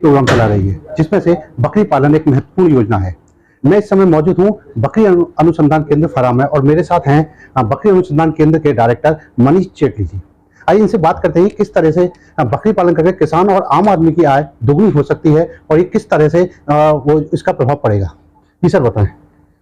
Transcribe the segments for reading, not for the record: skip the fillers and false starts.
Programme चला रही है, जिसमें से बकरी पालन एक महत्वपूर्ण योजना है। मैं इस समय मौजूद हूँ बकरी अनुसंधान केंद्र फरा में, और मेरे साथ हैं बकरी अनुसंधान केंद्र के डायरेक्टर मनीष चेटली जी। आइए इनसे बात करते हैं किस तरह से बकरी पालन करके किसान और आम आदमी की आय दोगुनी हो सकती है, और ये किस तरह से वो इसका प्रभाव पड़ेगा। जी सर, बताएं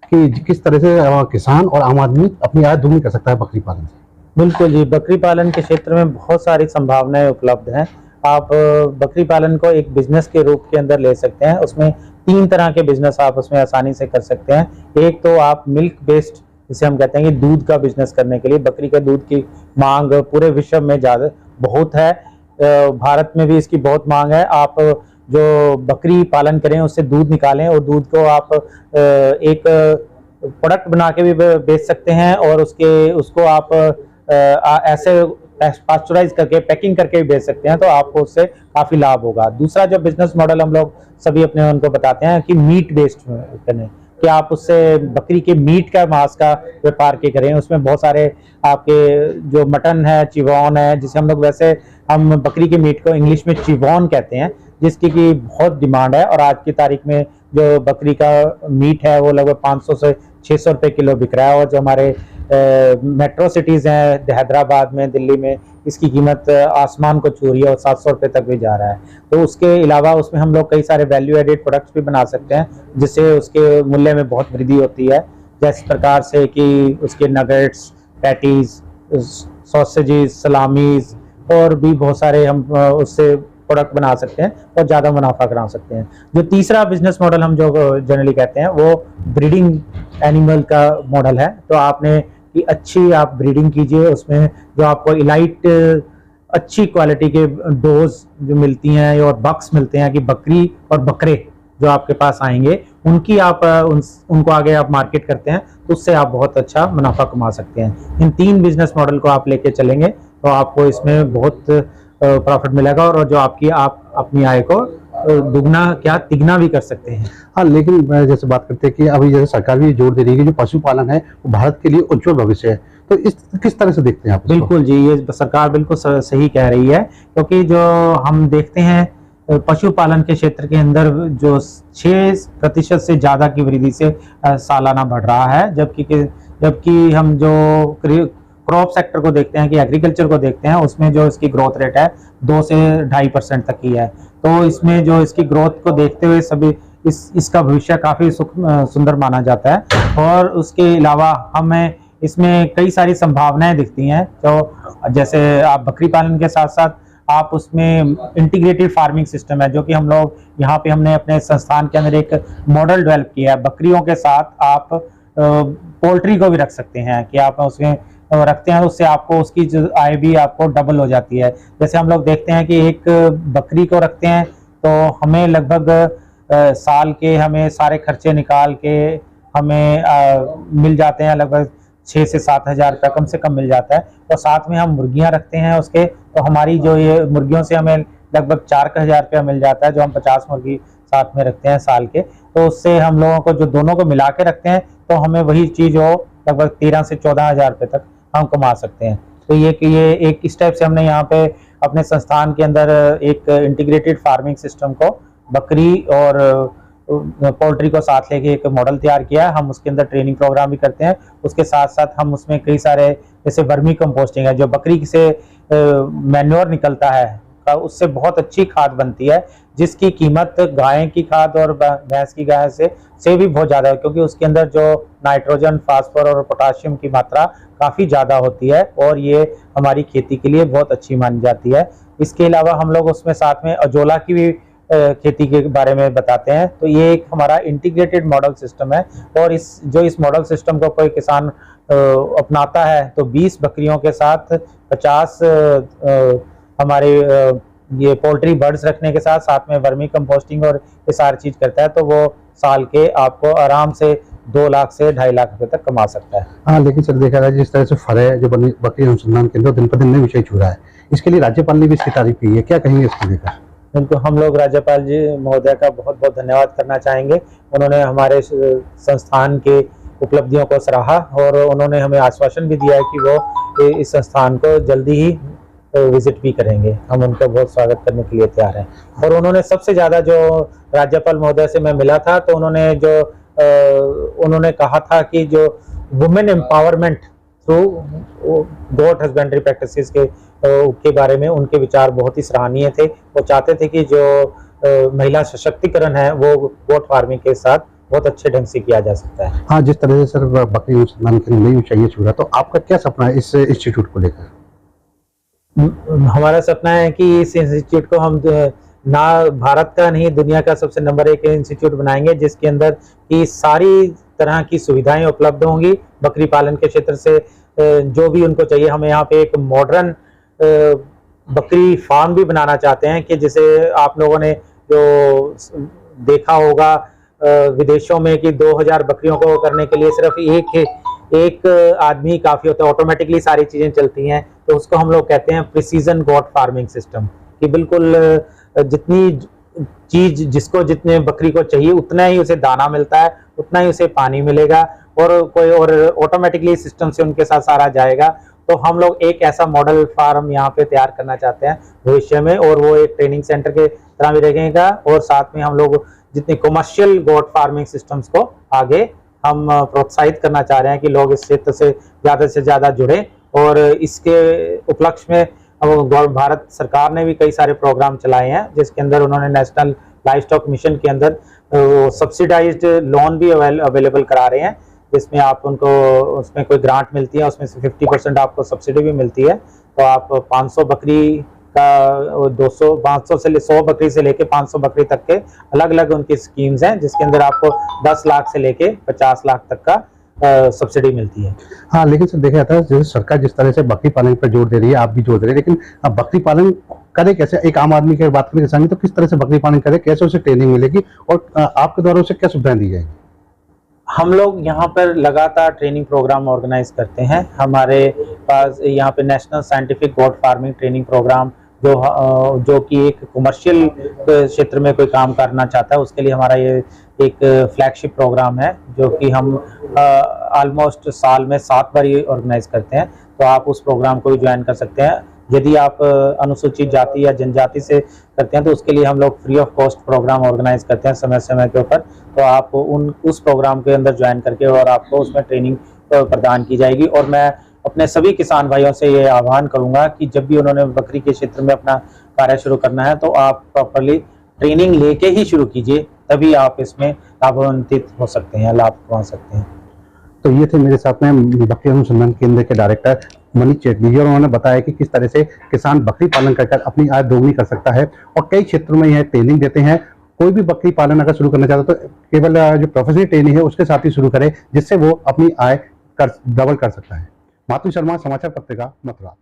कि किस तरह से किसान और आम आदमी अपनी आय दोगुनी कर सकता है बकरी पालन से। बिल्कुल जी, बकरी पालन के क्षेत्र में बहुत सारी संभावनाएं उपलब्ध हैं। आप बकरी पालन को एक बिजनेस के रूप के अंदर ले सकते हैं। उसमें 3 तरह के बिजनेस आप उसमें आसानी से कर सकते हैं। एक तो आप मिल्क बेस्ड, जिसे हम कहते हैं कि दूध का बिजनेस करने के लिए, बकरी के दूध की मांग पूरे विश्व में ज़्यादा बहुत है। भारत में भी इसकी बहुत मांग है। आप जो बकरी पालन करें उससे दूध निकालें, और दूध को आप एक प्रोडक्ट बना के भी बेच सकते हैं, और उसको आप ऐसे पास्चराइज करके पैकिंग करके भी बेच सकते हैं, तो आपको उससे काफी लाभ होगा। दूसरा जो बिजनेस मॉडल हम लोग सभी अपने उनको बताते हैं कि मीट बेस्ड करें, कि आप उससे बकरी के मीट का, मांस का व्यापार के करें। उसमें बहुत सारे आपके जो मटन है, चिवॉन है, जिसे हम लोग वैसे हम बकरी के मीट को इंग्लिश में चिवॉन कहते हैं, जिसकी की बहुत डिमांड है। और आज की तारीख में जो बकरी का मीट है वो लगभग 500 से 600 रुपये किलो बिक रहा है। और जो हमारे मेट्रो सिटीज़ हैं, हैदराबाद में, दिल्ली में, इसकी कीमत आसमान को छू रही है और 700 रुपये तक भी जा रहा है। तो उसके अलावा उसमें हम लोग कई सारे वैल्यू एडेड प्रोडक्ट्स भी बना सकते हैं, जिससे उसके मूल्य में बहुत वृद्धि होती है। जैसे प्रकार से कि उसके नगेट्स, पैटीज, सॉसेजेस, सलामीज और भी बहुत सारे हम उससे प्रोडक्ट बना सकते हैं और ज़्यादा मुनाफा करा सकते हैं। जो तीसरा बिजनेस मॉडल हम जो जनरली कहते हैं वो ब्रीडिंग एनिमल का मॉडल है। तो आपने कि अच्छी आप ब्रीडिंग कीजिए, उसमें जो आपको इलाइट अच्छी क्वालिटी के डोज जो मिलती हैं और बक्स मिलते हैं, कि बकरी और बकरे जो आपके पास आएंगे उनकी आप उनको आगे आप मार्केट करते हैं, तो उससे आप बहुत अच्छा मुनाफा कमा सकते हैं। इन 3 बिजनेस मॉडल को आप लेके चलेंगे तो आपको इसमें बहुत प्रॉफिट मिलेगा, और जो आप अपनी आय को दुगना क्या तिगना भी कर सकते हैं। हाँ, लेकिन मैं जैसे बात करते हैं कि अभी जैसे सरकार भी जोर दे रही है कि जो पशुपालन है वो भारत के लिए उज्जवल भविष्य है, तो इस किस तरह से देखते हैं आप? बिल्कुल जी, ये सरकार बिल्कुल सही कह रही है, क्योंकि जो हम देखते हैं पशुपालन के क्षेत्र के अंदर जो 6% से ज़्यादा की वृद्धि से सालाना बढ़ रहा है, जबकि हम जो क्रॉप सेक्टर को देखते हैं, कि एग्रीकल्चर को देखते हैं, उसमें जो इसकी ग्रोथ रेट है 2 से 2.5% तक की है। तो इसमें जो इसकी ग्रोथ को देखते हुए सभी इसका भविष्य काफ़ी सुंदर माना जाता है। और उसके अलावा हमें इसमें कई सारी संभावनाएं दिखती हैं। तो जैसे आप बकरी पालन के साथ साथ आप उसमें इंटीग्रेटेड फार्मिंग सिस्टम है, जो कि हम लोग यहाँ पे हमने अपने संस्थान के अंदर एक मॉडल डेवलप किया है। बकरियों के साथ आप पोल्ट्री को भी रख सकते हैं, कि आप उसमें रखते हैं, उससे आपको उसकी जो आय भी आपको डबल हो जाती है। जैसे हम लोग देखते हैं कि एक बकरी को रखते हैं तो हमें लगभग साल के हमें सारे खर्चे निकाल के हमें मिल जाते हैं, लगभग 6 से 7 हज़ार रुपया कम से कम मिल जाता है। और साथ में हम मुर्गियां रखते हैं उसके, तो हमारी जो ये मुर्गियों से हमें लगभग 4,000 रुपया मिल जाता है, जो हम 50 मुर्गी साथ में रखते हैं साल के। तो उससे हम लोगों को जो दोनों को मिला के रखते हैं तो हमें वही चीज़ हो लगभग 13 से 14 हज़ार रुपये तक हम कमा सकते हैं। तो ये एक इस टाइप से हमने यहाँ पे अपने संस्थान के अंदर एक इंटीग्रेटेड फार्मिंग सिस्टम को बकरी और पोल्ट्री को साथ लेके एक मॉडल तैयार किया है। हम उसके अंदर ट्रेनिंग प्रोग्राम भी करते हैं। उसके साथ साथ हम उसमें कई सारे जैसे वर्मी कंपोस्टिंग है, जो बकरी से मैन्योर निकलता है, उससे बहुत अच्छी खाद बनती है, जिसकी कीमत गाय की खाद और भैंस की गाय से भी बहुत ज़्यादा है, क्योंकि उसके अंदर जो नाइट्रोजन, फास्फोर और पोटाशियम की मात्रा काफ़ी ज़्यादा होती है, और ये हमारी खेती के लिए बहुत अच्छी मानी जाती है। इसके अलावा हम लोग उसमें साथ में अजोला की भी खेती के बारे में बताते हैं। तो ये एक हमारा इंटीग्रेटेड मॉडल सिस्टम है, और इस मॉडल सिस्टम को कोई किसान अपनाता है तो 20 बकरियों के साथ 50 हमारे ये पोल्ट्री बर्ड्स रखने के साथ साथ में वर्मी कंपोस्टिंग और ये सारी चीज़ करता है, तो वो साल के आपको आराम से 2 लाख से 2.5 लाख रुपए तक कमा सकता है। हाँ, लेकिन सर देखा जाए जिस तरह से फरे जो बकरी अनुसंधान केंद्र दिन पर दिन नए विषय छू रहा है, इसके लिए राज्यपाल ने भी इसकी तारीफ की है, क्या कहेंगे इसको लेकर? बिल्कुल, हम लोग राज्यपाल जी महोदय का बहुत बहुत धन्यवाद करना चाहेंगे। उन्होंने हमारे संस्थान के उपलब्धियों को सराहा, और उन्होंने हमें आश्वासन भी दिया है कि वो इस संस्थान को जल्दी ही विजिट भी करेंगे। हम उनका बहुत स्वागत करने के लिए तैयार हैं। और उन्होंने सबसे ज़्यादा जो राज्यपाल महोदय से मैं मिला था, तो उन्होंने कहा था कि जो वुमेन एम्पावरमेंट थ्रू गोट हस्बेंड्री प्रैक्टिसेस के बारे में उनके विचार बहुत ही सराहनीय थे। वो चाहते थे कि जो महिला सशक्तिकरण है वो गोट फार्मिंग के साथ बहुत अच्छे ढंग से किया जा सकता है। हाँ, जिस तरह से सर बकरी अनुसंधान केंद्र नई ऊंचाइयां छू रहा, तो आपका क्या सपना है इस इंस्टीट्यूट को लेकर? हमारा सपना है कि इस इंस्टीट्यूट को हम ना भारत का नहीं, दुनिया का सबसे नंबर 1 इंस्टीट्यूट बनाएंगे, जिसके अंदर की सारी तरह की सुविधाएं उपलब्ध होंगी। बकरी पालन के क्षेत्र से जो भी उनको चाहिए, हमें यहाँ पे एक मॉडर्न बकरी फार्म भी बनाना चाहते हैं कि जिसे आप लोगों ने जो देखा होगा विदेशों में कि 2000 बकरियों को करने के लिए सिर्फ एक आदमी काफी होता है, ऑटोमेटिकली सारी चीजें चलती हैं। तो उसको हम लोग कहते हैं प्रिसीजन गोट फार्मिंग सिस्टम, कि बिल्कुल जितनी चीज जिसको जितने बकरी को चाहिए उतना ही उसे दाना मिलता है, उतना ही उसे पानी मिलेगा, और ऑटोमेटिकली सिस्टम से उनके साथ सारा जाएगा। तो हम लोग एक ऐसा मॉडल फार्म यहाँ पे तैयार करना चाहते हैं भविष्य में, और वो एक ट्रेनिंग सेंटर के तरह भी रहेगा। और साथ में हम लोग जितने कमर्शियल गोट फार्मिंग सिस्टम्स को आगे हम प्रोत्साहित करना चाह रहे हैं कि लोग इस क्षेत्र से ज़्यादा जुड़े। और इसके उपलक्ष्य में भारत सरकार ने भी कई सारे प्रोग्राम चलाए हैं, जिसके अंदर उन्होंने नेशनल लाइव स्टॉक मिशन के अंदर सब्सिडाइज्ड लोन भी अवेलेबल करा रहे हैं, जिसमें आप उनको उसमें कोई ग्रांट मिलती है, उसमें से 50% आपको सब्सिडी भी मिलती है। तो आप 500 बकरी का 500 से 100 बकरी से लेके 500 बकरी तक के अलग अलग उनकी स्कीम्स हैं, जिसके अंदर आपको 10 लाख से लेके 50 लाख तक का सब्सिडी मिलती है। हाँ, लेकिन सर देखा जाता है जैसे सरकार जिस तरह से बकरी पालन पर जोर दे रही है, आप भी जोर दे रहे हैं, लेकिन अब बकरी पालन करे कैसे? एक आम आदमी की बात करें किसान की, तो किस तरह से बकरी पालन करे, कैसे उसे ट्रेनिंग मिलेगी और आपके द्वारा उसे क्या सुविधाएं दी जाएगी? हम लोग यहाँ पर लगातार ट्रेनिंग प्रोग्राम ऑर्गेनाइज करते हैं। हमारे पास यहाँ पे national scientific goat farming training programme जो कि एक कमर्शियल क्षेत्र में कोई काम करना चाहता है, उसके लिए हमारा ये एक फ्लैगशिप प्रोग्राम है, जो कि हम ऑलमोस्ट साल में 7 बार ये ऑर्गेनाइज करते हैं। तो आप उस प्रोग्राम को भी ज्वाइन कर सकते हैं। यदि आप अनुसूचित जाति या जनजाति से करते हैं तो उसके लिए हम लोग free of cost programme organise करते हैं समय समय के ऊपर। तो आप उस प्रोग्राम के अंदर ज्वाइन करके और आपको उसमें ट्रेनिंग प्रदान की जाएगी। और मैं अपने सभी किसान भाइयों से ये आह्वान करूंगा कि जब भी उन्होंने बकरी के क्षेत्र में अपना कार्य शुरू करना है, तो आप प्रॉपरली ट्रेनिंग लेके ही शुरू कीजिए, तभी आप इसमें लाभान्वित हो सकते हैं, लाभ कमा सकते हैं। तो ये थे मेरे साथ में बकरी अनुसंधान केंद्र के डायरेक्टर मनीष चेटली जी, और उन्होंने बताया कि किस तरह से किसान बकरी पालन कर अपनी आय दोगुनी कर सकता है, और कई क्षेत्रों में यह ट्रेनिंग देते हैं। कोई भी बकरी पालन अगर शुरू करना चाहता है तो केवल जो प्रोफेशनल ट्रेनिंग है उसके साथ ही शुरू करे, जिससे वो अपनी आय डबल कर सकता है। मातु शर्मा, समाचार पत्रिका, मथुरा।